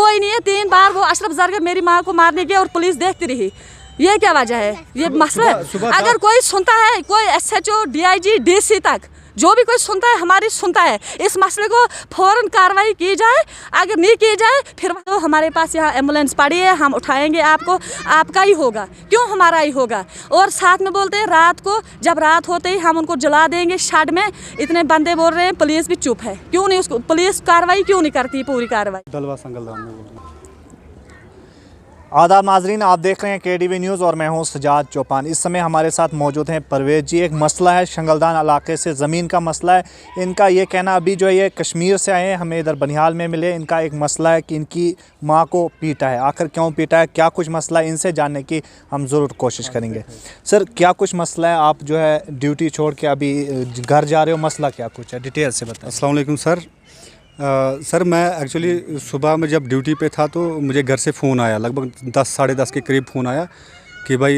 कोई नहीं है। 3 बार वो अशरफ जरगर मेरी माँ को मारने गया और पुलिस देखती रही। ये क्या वजह है? ये मसला है। अगर कोई सुनता है, कोई SHO DIG DC तक जो भी कोई सुनता है, हमारी सुनता है, इस मसले को फौरन कार्रवाई की जाए। अगर नहीं की जाए फिर तो हमारे पास यहाँ एम्बुलेंस पड़ी है, हम उठाएंगे आपको, आपका ही होगा, क्यों हमारा ही होगा। और साथ में बोलते हैं रात को, जब रात होते ही हम उनको जला देंगे शेड में। इतने बंदे बोल रहे हैं, पुलिस भी चुप है, क्यों नहीं उसको पुलिस कार्रवाई क्यों नहीं करती पूरी कार्रवाई। दलवा संगलदान में बोल रहा हूं। आदाब नाजरीन, आप देख रहे हैं KDV न्यूज़ और मैं हूं सजाद चौपान। इस समय हमारे साथ मौजूद हैं परवेज जी। एक मसला है शंगलदान इलाके से, ज़मीन का मसला है। इनका ये कहना, अभी जो है ये कश्मीर से आए हैं, हमें इधर बनिहाल में मिले। इनका एक मसला है कि इनकी माँ को पीटा है। आखिर क्यों पीटा है, क्या कुछ मसला है, इनसे जानने की हम ज़रूर कोशिश करेंगे। सर, क्या कुछ मसला है? आप जो है ड्यूटी छोड़ के अभी घर जा रहे हो, मसला क्या कुछ है, डिटेल से बताएं। अस्सलाम वालेकुम सर। सर, मैं एक्चुअली सुबह में जब ड्यूटी पे था तो मुझे घर से फ़ोन आया, लगभग 10 साढ़े 10 के करीब फ़ोन आया कि भाई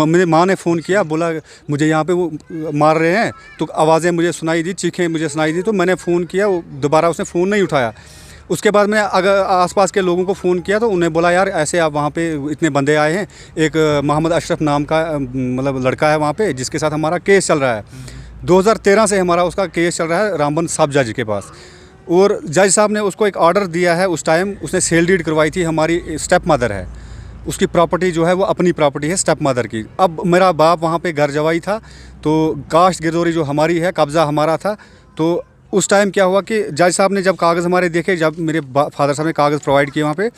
मेरी माँ ने फ़ोन किया, बोला मुझे यहाँ पे वो मार रहे हैं। तो आवाज़ें मुझे सुनाई दी, चीखें मुझे सुनाई दी। तो मैंने फ़ोन किया, वो दोबारा उसने फ़ोन नहीं उठाया। उसके बाद मैंने अगर आसपास के लोगों को फ़ोन किया तो उन्हें बोला यार ऐसे आप वहाँ पे इतने बंदे आए हैं, एक मोहम्मद अशरफ नाम का मतलब लड़का है वहाँ पे जिसके साथ हमारा केस चल रहा है। 2013 से हमारा उसका केस चल रहा है रामबन सब जज के पास। और जज साहब ने उसको एक ऑर्डर दिया है। उस टाइम उसने सेल डीड करवाई थी, हमारी स्टेप मदर है, उसकी प्रॉपर्टी जो है वो अपनी प्रॉपर्टी है स्टेप मदर की। अब मेरा बाप वहाँ पे घर जवाई था, तो काश्त गिरदौरी जो हमारी है, कब्ज़ा हमारा था। तो उस टाइम क्या हुआ कि जज साहब ने जब कागज़ हमारे देखे, जब मेरे फादर साहब ने कागज़ प्रोवाइड किए वहाँ पे,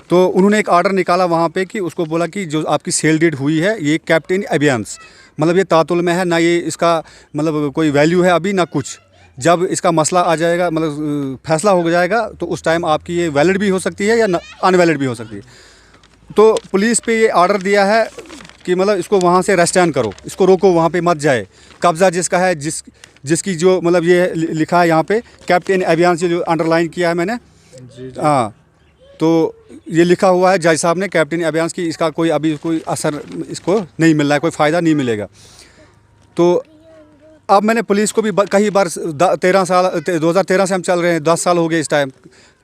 तो उन्होंने एक ऑर्डर निकाला वहाँ पे कि उसको बोला कि जो आपकी सेल डीड हुई है ये कैप्टन एबियंस, मतलब ये तातुल में है ना, ये इसका मतलब कोई वैल्यू है अभी ना कुछ। जब इसका मसला आ जाएगा, मतलब फैसला हो जाएगा, तो उस टाइम आपकी ये वैलिड भी हो सकती है या अनवैलिड भी हो सकती है। तो पुलिस पे ये ऑर्डर दिया है कि मतलब इसको वहाँ से रेस्टैन करो, इसको रोको, वहाँ पे मत जाए। कब्ज़ा जिसका है, जिसकी जो मतलब ये लिखा है यहाँ पे कैप्टन एबियंस, जो अंडरलाइन किया है मैंने, हाँ, तो ये लिखा हुआ है जज साहब ने कैप्टन एबियंस की, इसका कोई अभी कोई असर इसको नहीं मिल रहा है, कोई फ़ायदा नहीं मिलेगा। तो अब मैंने पुलिस को भी कई बार 2013 से हम चल रहे हैं, 10 साल हो गए इस टाइम।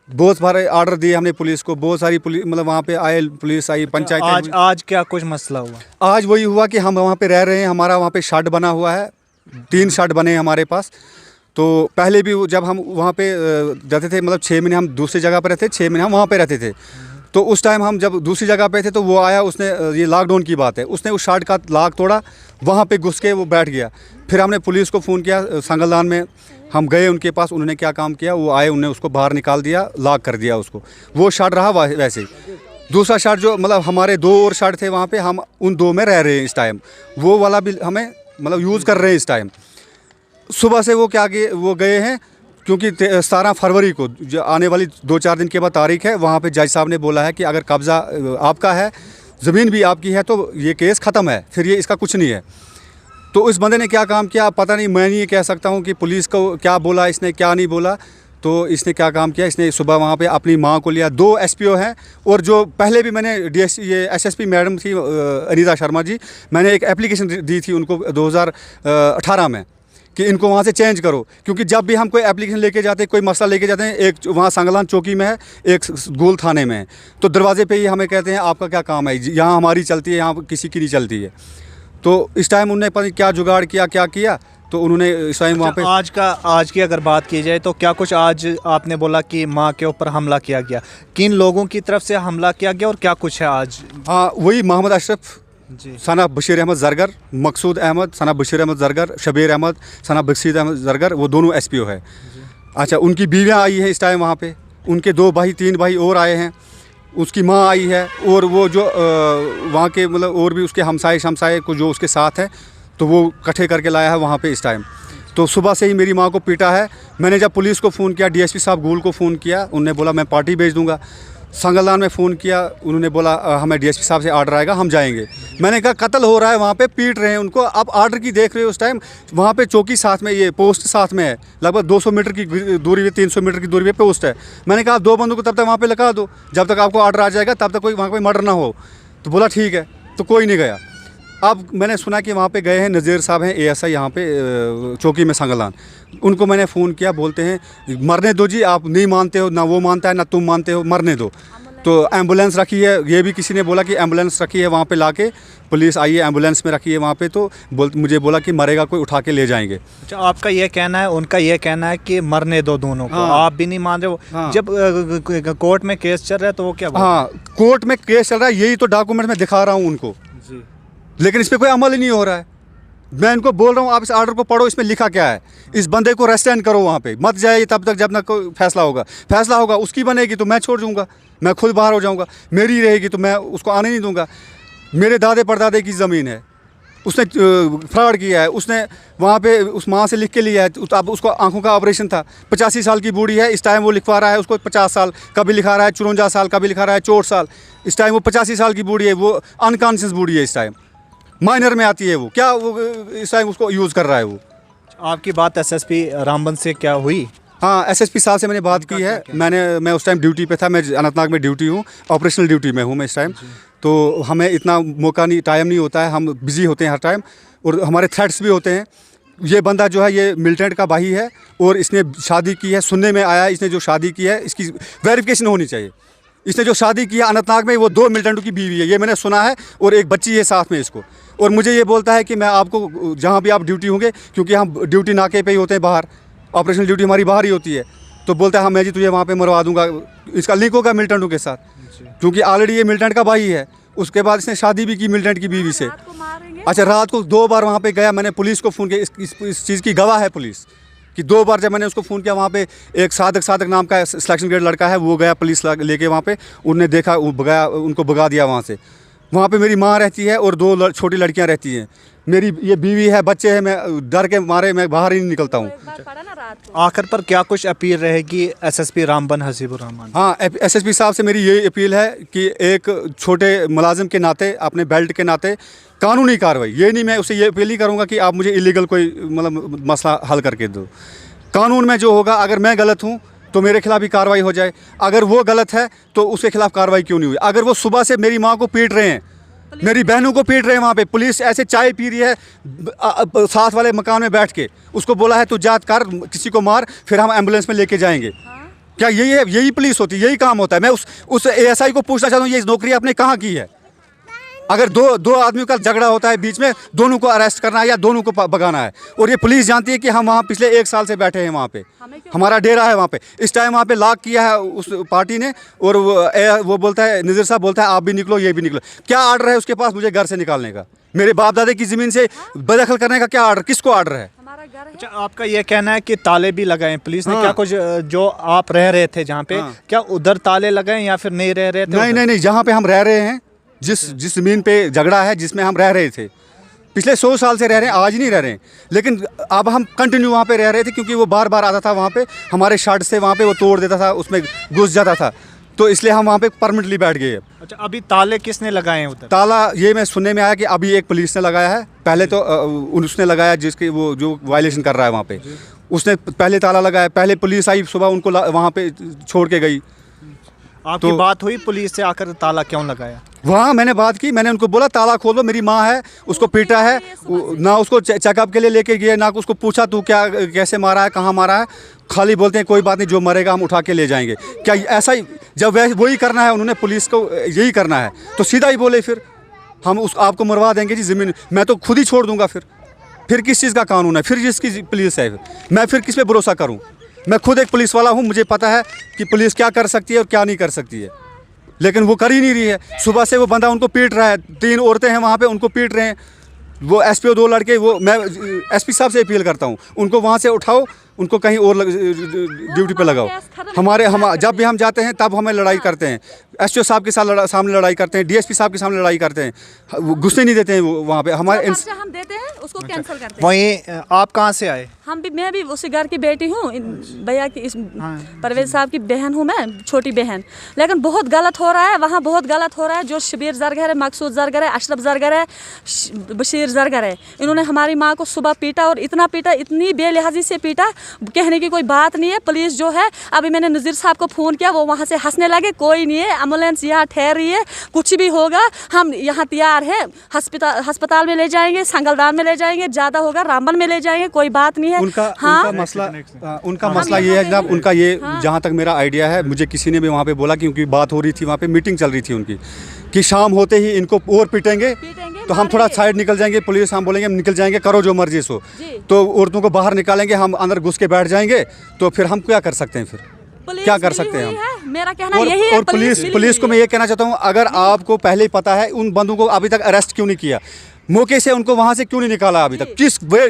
बहुत सारे ऑर्डर दिए हमने पुलिस को, बहुत सारी पुलिस मतलब वहाँ पे आए, पुलिस आई, पंचायत। आज क्या कुछ मसला हुआ? आज वही हुआ कि हम वहाँ पे रह रहे हैं, हमारा वहाँ पे शेड बना हुआ है, 3 शेड बने हैं हमारे पास। तो पहले भी जब हम वहाँ पे रहते थे, मतलब 6 महीने हम दूसरी जगह पर रहते, 6 महीने हम वहाँ पे रहते थे। तो उस टाइम हम जब दूसरी जगह पे थे तो वो आया, उसने, ये लॉकडाउन की बात है, उसने उस शेड का लॉक तोड़ा, वहाँ पे घुस के वो बैठ गया। फिर हमने पुलिस को फ़ोन किया, संगलदान में हम गए उनके पास। उन्होंने क्या काम किया, वो आए, उन्होंने उसको बाहर निकाल दिया, लॉक कर दिया उसको। वो शेड रहा वैसे ही। दूसरा शेड जो मतलब हमारे 2 और शेड थे वहाँ पे, हम उन 2 में रह रहे हैं इस टाइम। वो वाला भी हमें मतलब यूज़ कर रहे हैं इस टाइम। सुबह से वो वो गए हैं, क्योंकि 17 फरवरी को जो आने वाली 2-4 दिन के बाद तारीख है, वहाँ पे जज साहब ने बोला है कि अगर कब्ज़ा आपका है, ज़मीन भी आपकी है, तो ये केस ख़त्म है, फिर ये इसका कुछ नहीं है। तो इस बंदे ने क्या काम किया पता नहीं, मैं नहीं कह सकता हूँ कि पुलिस को क्या बोला इसने, क्या नहीं बोला। तो इसने क्या काम किया, इसने सुबह वहाँ पे अपनी माँ को लिया, 2 SPO हैं, और जो पहले भी मैंने ये SSP मैडम थी अनीता शर्मा जी, मैंने एक एप्लीकेशन दी थी उनको 2018 में कि इनको वहाँ से चेंज करो। क्योंकि जब भी हम कोई एप्लीकेशन लेके जाते हैं, कोई मसला लेके जाते हैं, एक वहाँ संगलान चौकी में है, एक गोल थाने में है, तो दरवाजे पे ही हमें कहते हैं आपका क्या काम है, यहाँ हमारी चलती है, यहाँ किसी की नहीं चलती है। तो इस टाइम उन्होंने पता नहीं क्या जुगाड़ किया, क्या किया, तो उन्होंने इस टाइम वहाँ पे आज की अगर बात की जाए तो क्या कुछ आज आपने बोला कि माँ के ऊपर हमला किया गया, किन लोगों की तरफ से हमला किया गया और क्या कुछ है आज? हाँ, वही मोहम्मद अशरफ जी, सना बशीर अहमद जरगर, मकसूद अहमद सना बशीर अहमद जरगर, शबीर अहमद सना बशीर अहमद जरगर, वो दोनों SPO है। अच्छा, उनकी बीवियाँ आई हैं इस टाइम वहाँ पे, उनके 2 भाई 3 भाई और आए हैं, उसकी माँ आई है, और वो जो वहाँ के मतलब और भी उसके हमसाए को जो उसके साथ हैं, तो वो इकट्ठे करके लाया है वहाँ पे इस टाइम। तो सुबह से ही मेरी माँ को पीटा है। मैंने जब पुलिस को फ़ोन किया, DSP साहब गूल को फ़ोन किया, उन्होंने बोला मैं पार्टी भेज दूँगा। संगलदान में फ़ोन किया, उन्होंने बोला हमें DSP साहब से ऑर्डर आएगा, हम जाएंगे। मैंने कहा कत्ल हो रहा है वहाँ पे, पीट रहे हैं उनको, आप ऑर्डर की देख रहे हो। उस टाइम वहाँ पे चौकी साथ में, ये पोस्ट साथ में है, लगभग 200 मीटर की दूरी पे, 300 मीटर की दूरी पे पोस्ट है। मैंने कहा 2 बंदों को तब तक वहाँ पे लगा दो, जब तक आपको ऑर्डर आ जाएगा, तब तक कोई वहाँ कोई मर्डर ना हो। तो बोला ठीक है, तो कोई नहीं गया। अब मैंने सुना कि वहाँ पे गए हैं, नज़ीर साहब हैं ASI यहाँ पे चौकी में संगलान। उनको मैंने फ़ोन किया, बोलते हैं मरने दो जी, आप नहीं मानते हो, ना वो मानता है ना तुम मानते हो, मरने दो। तो एम्बुलेंस रखी है, ये भी किसी ने बोला कि एम्बुलेंस रखी है वहाँ पे, लाके पुलिस आई है, एम्बुलेंस में रखी है वहाँ पे। तो मुझे बोला कि मरेगा कोई उठा के ले जाएंगे। अच्छा, आपका ये कहना है, उनका ये कहना है कि मरने दो दोनों को। हाँ। आप भी नहीं मान रहे हो। हाँ। जब कोर्ट में केस चल रहा है तो वो क्या बोल हाँ, कोर्ट में केस चल रहा है, यही तो डॉक्यूमेंट में दिखा रहा हूँ उनको जी। लेकिन इस पर कोई अमल ही नहीं हो रहा है। मैं इनको बोल रहा हूँ आप इस ऑर्डर को पढ़ो, इसमें लिखा क्या है, इस बंदे को रेस्टेंड करो वहाँ पे, मत जाइए तब तक जब ना कोई फैसला होगा। उसकी बनेगी तो मैं छोड़ दूँगा, मैं खुद बाहर हो जाऊँगा। मेरी रहेगी तो मैं उसको आने नहीं दूँगा। मेरे दादे परदादे की ज़मीन है, उसने फ्रॉड किया है, उसने वहाँ पे उस माँ से लिख के लिया है। अब उसको आंखों का ऑपरेशन था, 85 साल की बूढ़ी है, इस टाइम वो लिखवा रहा है उसको 50 साल, कभी लिखा रहा है 54 साल, कभी लिखा रहा है 64 साल। इस टाइम वो 85 साल की बूढ़ी है, वो अनकॉन्शियस बूढ़ी है, इस टाइम माइनर में आती है वो, क्या वो इस टाइम उसको यूज़ कर रहा है वो। आपकी बात SSP रामबन से क्या हुई? हाँ, SSP साहब से मैंने बात की है। मैं उस टाइम ड्यूटी पे था, मैं अनंतनाग में ड्यूटी हूँ, ऑपरेशनल ड्यूटी में हूँ मैं इस टाइम। तो हमें इतना टाइम नहीं होता है, हम बिज़ी होते हैं हर टाइम, और हमारे थ्रेट्स भी होते हैं। ये बंदा जो है ये मिलिटेंट का भाई है और इसने शादी की है, सुनने में आया इसने जो शादी की है इसकी वेरिफिकेशन होनी चाहिए। इसने जो शादी की है अनंतनाग में, वो 2 मिलिटेंटों की बीवी है, ये मैंने सुना है, और एक बच्ची है साथ में इसको। और मुझे ये बोलता है कि मैं आपको जहाँ भी आप ड्यूटी होंगे, क्योंकि हम ड्यूटी नाके पे ही होते हैं बाहर, ऑपरेशनल ड्यूटी हमारी बाहर ही होती है, तो बोलता है हाँ मैं जी तुझे वहाँ पे मरवा दूंगा। इसका लिंक होगा मिलिटेंटों के साथ, क्योंकि ऑलरेडी ये मिलिटेंट का भाई है। उसके बाद इसने शादी भी की मिलिटेंट की बीवी से। अच्छा, रात को 2 बार वहाँ पे गया, मैंने पुलिस को फ़ोन किया, इस चीज़ की गवाह है पुलिस कि 2 बार जब मैंने उसको फ़ोन किया, वहाँ पे एक सादक नाम का सिलेक्शन ग्रेड लड़का है, वो गया पुलिस लेके वहाँ पे, उनने देखा, उनको भगा दिया वहाँ से। वहाँ पे मेरी माँ रहती है और 2 छोटी लड़कियाँ रहती हैं, मेरी ये बीवी है, बच्चे हैं। मैं डर के मारे मैं बाहर ही नहीं निकलता हूँ। आखिर पर क्या कुछ अपील रहेगी SSP रामबन हसीबुर रहमान? हाँ, SSP साहब से मेरी ये अपील है कि एक छोटे मुलाजिम के नाते, अपने बेल्ट के नाते कानूनी कार्रवाई, ये नहीं मैं उससे ये अपील ही करूँगा कि आप मुझे इलीगल कोई मतलब मसला हल करके दो। कानून में जो होगा, अगर मैं गलत हूँ तो मेरे खिलाफ भी कार्रवाई हो जाए, अगर वो गलत है तो उसके खिलाफ कार्रवाई क्यों नहीं हुई। अगर वो सुबह से मेरी माँ को पीट रहे हैं, मेरी बहनों को पीट रहे हैं, वहाँ पे पुलिस ऐसे चाय पी रही है साथ वाले मकान में बैठ के, उसको बोला है तू जात कर, किसी को मार, फिर हम एम्बुलेंस में लेके जाएंगे। क्या यही पुलिस होती है, यही काम होता है? मैं उस ASI को पूछना चाहता हूँ, ये नौकरी आपने कहाँ की है? अगर दो आदमियों का झगड़ा होता है बीच में, दोनों को अरेस्ट करना है या दोनों को भगाना है, और ये पुलिस जानती है कि हम वहाँ पिछले 1 साल से बैठे हैं, वहाँ पे हमारा डेरा है वहाँ पे। इस टाइम वहाँ पे लॉक किया है उस पार्टी ने, और वो बोलता है, नज़ीर साहब बोलता है आप भी निकलो, ये भी निकलो। क्या आर्डर है उसके पास मुझे घर से निकालने का? मेरे बाप दादे की ज़मीन से बेदखल करने का क्या आर्डर, किसको आर्डर है? अच्छा, आपका ये कहना है कि ताले भी लगाए पुलिस ने? क्या कुछ जो आप रह रहे थे जहाँ पे, क्या उधर ताले लगाए या फिर नहीं रह रहे थे? नहीं, जहाँ पे हम रह रहे हैं, जिस ज़मीन पे झगड़ा है, जिसमें हम रह रहे थे, पिछले 100 साल से रह रहे हैं, आज नहीं रह रहे हैं, लेकिन अब हम कंटिन्यू वहाँ पे रह रहे थे, क्योंकि वो बार बार आता था वहाँ पे, हमारे शर्ट से वहाँ पे वो तोड़ देता था, उसमें घुस जाता था, तो इसलिए हम वहाँ पे परमानेंटली बैठ गए। अच्छा, अभी ताले किसने लगाए हैं उधर? ताला ये मैं सुनने में आया कि अभी एक पुलिस ने लगाया है, पहले तो उसने लगाया जिसकी वो जो वायलेशन कर रहा है वहाँ पे, उसने पहले ताला लगाया, पहले पुलिस आई सुबह, उनको वहाँ पे छोड़ के गई। आपकी बात हुई पुलिस से, आकर ताला क्यों लगाया? वहाँ मैंने बात की, मैंने उनको बोला ताला खोलो, मेरी माँ है, उसको पीटा है, ना उसको चेकअप के लिए लेके गए, ना उसको पूछा तू क्या कैसे मारा है, कहाँ मारा है, खाली बोलते हैं कोई बात नहीं, जो मरेगा हम उठा के ले जाएंगे। क्या ऐसा ही जब वही करना है, उन्होंने पुलिस को यही करना है, तो सीधा ही बोले फिर हम आपको मरवा देंगे जी ज़मीन, मैं तो खुद ही छोड़ दूँगा। फिर किस चीज़ का कानून है, फिर जिसकी पुलिस है, मैं फिर किस पे भरोसा करूँ? मैं खुद एक पुलिस वाला हूँ, मुझे पता है कि पुलिस क्या कर सकती है और क्या नहीं कर सकती है, लेकिन वो कर ही नहीं रही है। सुबह से वो बंदा उनको पीट रहा है, 3 औरतें हैं वहाँ पे, उनको पीट रहे हैं। वो SPO 2 लड़के, वो मैं SP साहब से अपील करता हूँ, उनको वहाँ से उठाओ, उनको कहीं और ड्यूटी पे लगाओ। हम जब भी हम जाते हैं तब हमें लड़ाई करते हैं, SHO साहब के सामने लड़ाई करते हैं, DSP साहब के सामने लड़ाई करते हैं, वो घुसने नहीं देते हैं वो वहाँ पे हमारे हम देते हैं उसको कैंसिल करते हैं। वहीं आप कहाँ से आए? मैं भी उसी घर की बेटी हूँ, भैया की, इस परवेज साहब की बहन हूँ मैं, छोटी बहन। लेकिन बहुत गलत हो रहा है वहाँ, बहुत गलत हो रहा है। जो शबीर जरगर है, मकसूद जरगर है, अशरफ जरगर है, बशीर जरगर है, इन्होंने हमारी माँ को सुबह पीटा, और इतना पीटा, इतनी बेलिहाजी से पीटा, कहने की कोई बात नहीं है। पुलिस जो है, अभी मैंने नज़ीर साहब को फ़ोन किया, वो वहाँ से हंसने लगे, कोई नहीं है, एम्बुलेंस यहाँ ठहर रही है, कुछ भी होगा हम यहाँ तैयार है। अस्पताल में ले जाएंगे, संगलदान में ले जाएंगे, ज़्यादा होगा रामबन में ले जाएंगे, कोई बात नहीं है। उनका मसला ये है जनाब, उनका ये जहाँ तक मेरा आइडिया है, मुझे किसी ने भी वहाँ पे बोला, क्योंकि बात हो रही थी वहाँ पे, मीटिंग चल रही थी उनकी, कि शाम होते ही इनको और पीटेंगे तो हम थोड़ा साइड निकल जाएंगे, पुलिस हम बोलेंगे हम निकल जाएंगे, करो जो मर्जी सो, तो औरतों को बाहर निकालेंगे, हम अंदर घुस के बैठ जाएंगे, तो फिर हम क्या कर सकते हैं? फिर क्या कर सकते हैं हम? मेरा कहना यही है। और पुलिस को मैं ये कहना चाहता हूँ, अगर आपको पहले ही पता है, उन बंदों को अभी तक अरेस्ट क्यों नहीं किया? मौके से उनको वहाँ से क्यों नहीं निकाला अभी तक?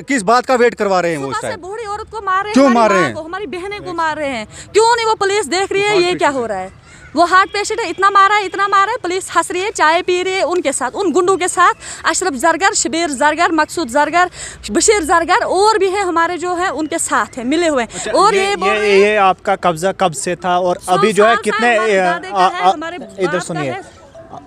किस बात का वेट करवा रहे हैं? वो से बूढ़ी औरत को मार रहे हैं, क्यों मार रहे हैं? हमारी बहनें को मार रहे हैं, क्यों नहीं वो पुलिस देख रही है ये क्या हो रहा है? वो हार्ट पेशेंट है, इतना मारा है, इतना मारा है, पुलिस हंस रही है, चाय पी रही है उनके साथ, उन गुंडों के साथ। अशरफ जरगर, शबीर जरगर, मकसूद जरगर, बशीर जरगर और भी है हमारे जो है उनके साथ है, मिले हुए। अच्छा, और ये आपका कब्जा कब से था और अभी जो है कितने? इधर सुनिए,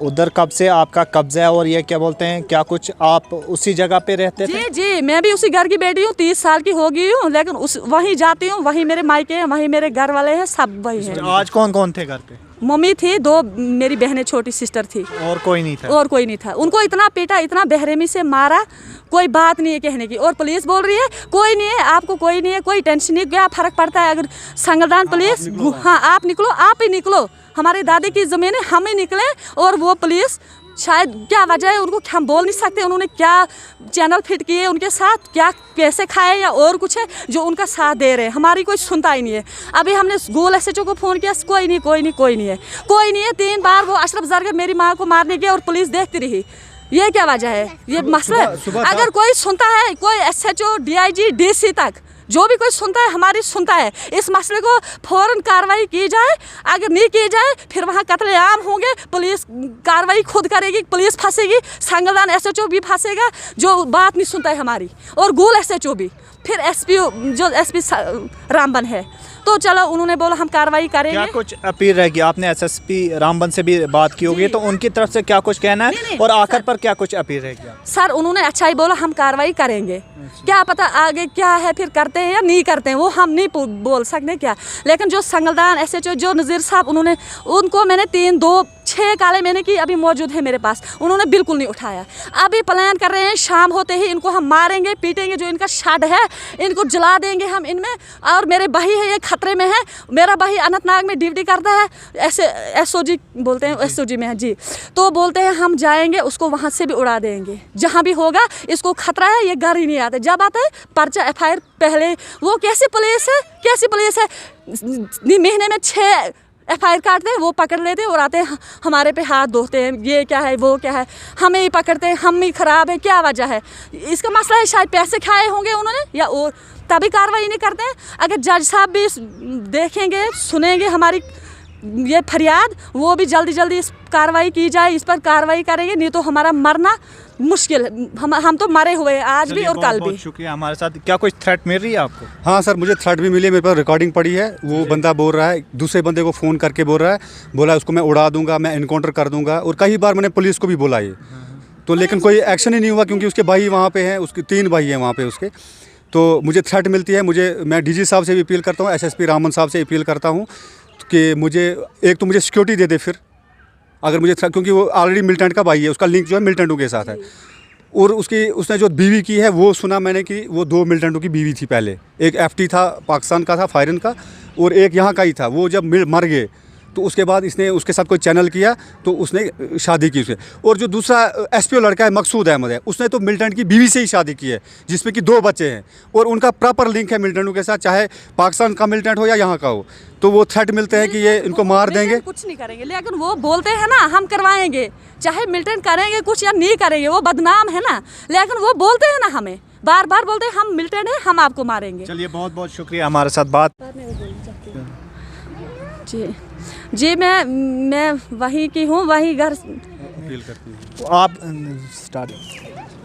उधर कब से आपका कब्जा है और ये क्या बोलते हैं, क्या कुछ आप उसी जगह पे रहते थे? जी, मैं भी उसी घर की बेटी हूँ, 30 साल की हो गई हूँ, लेकिन वहीं जाती हूँ, वहीं मेरे मायके हैं, वहीं मेरे घर वाले हैं, सब वही हैं। आज कौन कौन थे घर पे? मम्मी थी, 2 मेरी बहनें, छोटी सिस्टर थी, और कोई नहीं था? और कोई नहीं था। उनको इतना पीटा, इतना बेरहमी से मारा, कोई बात नहीं है कहने की। और पुलिस बोल रही है कोई नहीं है, आपको कोई नहीं है, कोई टेंशन नहीं, क्या फर्क पड़ता है अगर संगलदान पुलिस, हाँ आप निकलो, आप ही निकलो, हमारी दादी की ज़मीन है, हम ही निकले। और वो पुलिस शायद क्या वजह है, उनको हम बोल नहीं सकते, उन्होंने क्या चैनल फिट किए उनके साथ, क्या पैसे खाए या और कुछ है जो उनका साथ दे रहे हैं, हमारी कोई सुनता ही नहीं है। अभी हमने गोल SHO को फ़ोन किया, कोई नहीं है। 3 बार वो अशरफ जरगर मेरी माँ को मारने गया और पुलिस देखती रही। ये क्या वजह है? ये मसला है। अगर कोई सुनता है, कोई SHO, DIG, DC तक जो भी कोई सुनता है, हमारी सुनता है, इस मसले को फ़ौरन कार्रवाई की जाए। अगर नहीं की जाए फिर वहाँ कत्लेआम होंगे, पुलिस कार्रवाई खुद करेगी, पुलिस फंसेगी, संगलदान SHO भी फंसेगा जो बात नहीं सुनता है हमारी, और गोल SHO भी, फिर SP जो SP रामबन है। तो चलो उन्होंने बोला हम कार्रवाई करेंगे। क्या कुछ अपील रहेगी? आपने SSP रामबन से भी बात की होगी, तो उनकी तरफ से क्या कुछ कहना है और आखिर पर क्या कुछ अपील रहेगी? सर उन्होंने अच्छा ही बोला, हम कार्रवाई करेंगे, क्या पता आगे क्या है, फिर करते हैं या नहीं करते हैं, वो हम नहीं बोल सकते क्या। लेकिन जो संगलदान SHO जो नज़ीर साहब, उनको मैंने 6 काले मैंने की अभी मौजूद है मेरे पास, उन्होंने बिल्कुल नहीं उठाया। अभी प्लान कर रहे हैं शाम होते ही इनको हम मारेंगे, पीटेंगे, जो इनका शड है इनको जला देंगे हम इनमें। और मेरे भाई है, ये खतरे में है, मेरा भाई अनंतनाग में ड्यूटी करता है, ऐसे SOG बोलते हैं, SOG में है जी। तो बोलते हैं हम जाएंगे, उसको वहाँ से भी उड़ा देंगे, जहाँ भी होगा। इसको खतरा है, ये घर ही नहीं आते, जब आता है पर्चा FIR पहले। वो कैसी पुलिस है, महीने में 6 FIR काटते हैं, वो पकड़ लेते हैं और आते हैं हमारे पे हाथ धोते हैं, ये क्या है, वो क्या है, हमें ही पकड़ते हैं, हम ही ख़राब है, क्या वजह है? इसका मसला है, शायद पैसे खाए होंगे उन्होंने, या और तभी कार्रवाई नहीं करते हैं। अगर जज साहब भी देखेंगे, सुनेंगे हमारी ये फरियाद, वो भी जल्दी इस कार्रवाई की जाए, इस पर कार्रवाई करेंगे, नहीं तो हमारा मरना मुश्किल है। हम तो मरे हुए हैं आज भी और कल भी। शुक्रिया हमारे साथ। क्या कुछ थ्रेट मिल रही है आपको? हाँ सर, मुझे थ्रेट भी मिली है, मेरे पास रिकॉर्डिंग पड़ी है। वो बंदा बोल रहा है, दूसरे बंदे को फ़ोन करके बोल रहा है, बोला उसको मैं उड़ा दूंगा, मैं इनकाउंटर कर दूंगा। और कई बार मैंने पुलिस को भी बोला ये, तो लेकिन कोई एक्शन ही नहीं हुआ, क्योंकि उसके भाई वहाँ पे हैं, उसके 3 भाई हैं वहाँ पे उसके। तो मुझे थ्रेट मिलती है, मैं DG साहब से भी अपील करता हूँ, SSP रामबन साहब से अपील करता हूँ कि मुझे एक तो मुझे सिक्योरिटी दे दे फिर, अगर मुझे, क्योंकि वो ऑलरेडी मिलिटेंट का भाई है, उसका लिंक जो है मिलिटेंटों के साथ है। और उसने जो बीवी की है, वो सुना मैंने कि वो 2 मिलिटेंटों की बीवी थी पहले। एक FT था, पाकिस्तान का था, फायरन का, और एक यहाँ का ही था। वो जब मर गए तो उसके बाद इसने उसके साथ कोई चैनल किया, तो उसने शादी की उससे। और जो दूसरा SPO लड़का है, मकसूद अहमद है, उसने तो मिलिटेंट की बीवी से ही शादी की है, जिसमें कि 2 बच्चे हैं, और उनका प्रॉपर लिंक है मिलिटेंटों के साथ, चाहे पाकिस्तान का मिलिटेंट हो या यहाँ का हो। तो वो थ्रेट मिलते हैं कि ये इनको मार देंगे, कुछ नहीं करेंगे। लेकिन वो बोलते हैं ना हम करवाएंगे, चाहे मिलिटेंट करेंगे कुछ या नहीं करेंगे, वो बदनाम है ना। लेकिन वो बोलते हैं ना, हमें बार बोलते हैं हम मिलिटेंट हैं, हम आपको मारेंगे। चलिए, बहुत शुक्रिया हमारे साथ बात। जी मैं वहीं की हूँ, वहीं घर। आप स्टार्ट।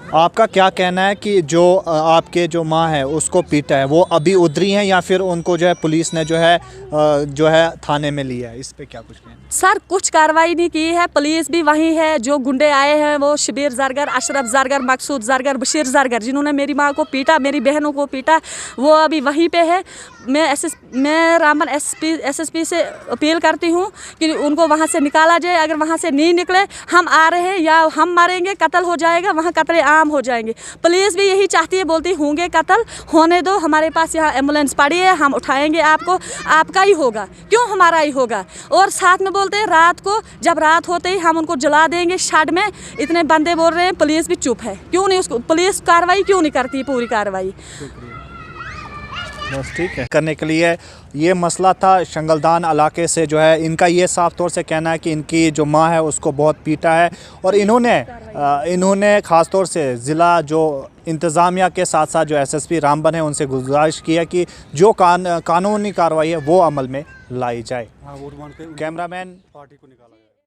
आपका क्या कहना है कि जो आपके जो माँ है उसको पीटा है वो अभी उधरी हैं या फिर उनको जो है पुलिस ने जो है थाने में लिया है, इस पे क्या कुछ कहना है? सर कुछ कार्रवाई नहीं की है, पुलिस भी वहीं है। जो गुंडे आए हैं वो शबीर जरगर, अशरफ जरगर, मकसूद जरगर, बशीर जरगर, जिन्होंने मेरी माँ को पीटा, मेरी बहनों को पीटा, वो अभी वहीं पे है। मैं रामबन एसएसपी से अपील करती हूँ कि उनको वहाँ से निकाला जाए। अगर वहाँ से नहीं निकले, हम आ रहे हैं या हम मरेंगे, कत्ल हो जाएगा, वहाँ कत्ले आम हो जाएंगे। पुलिस भी यही चाहती है, बोलती होंगे कत्ल होने दो, हमारे पास यहाँ एम्बुलेंस पड़ी है, हम उठाएंगे आपको, आपका ही होगा, क्यों हमारा ही होगा। और साथ में बोलते हैं रात को, जब रात होते ही हम उनको जला देंगे शेड में। इतने बंदे बोल रहे हैं, पुलिस भी चुप है, क्यों नहीं उसको पुलिस कार्रवाई क्यों नहीं करती पूरी कार्रवाई। बस ठीक है करने के लिए ये मसला था। शंगलदान इलाके से जो है इनका ये साफ तौर से कहना है कि इनकी जो माँ है उसको बहुत पीटा है और इन्होंने ख़ास तौर से ज़िला जो इंतज़ामिया के साथ साथ जो एसएसपी रामबन है उनसे गुजारिश की है कि जो कानूनी कार्रवाई है वो अमल में लाई जाए। हाँ, वोट मांगते हैं, कैमरामैन पार्टी को निकाला जाए।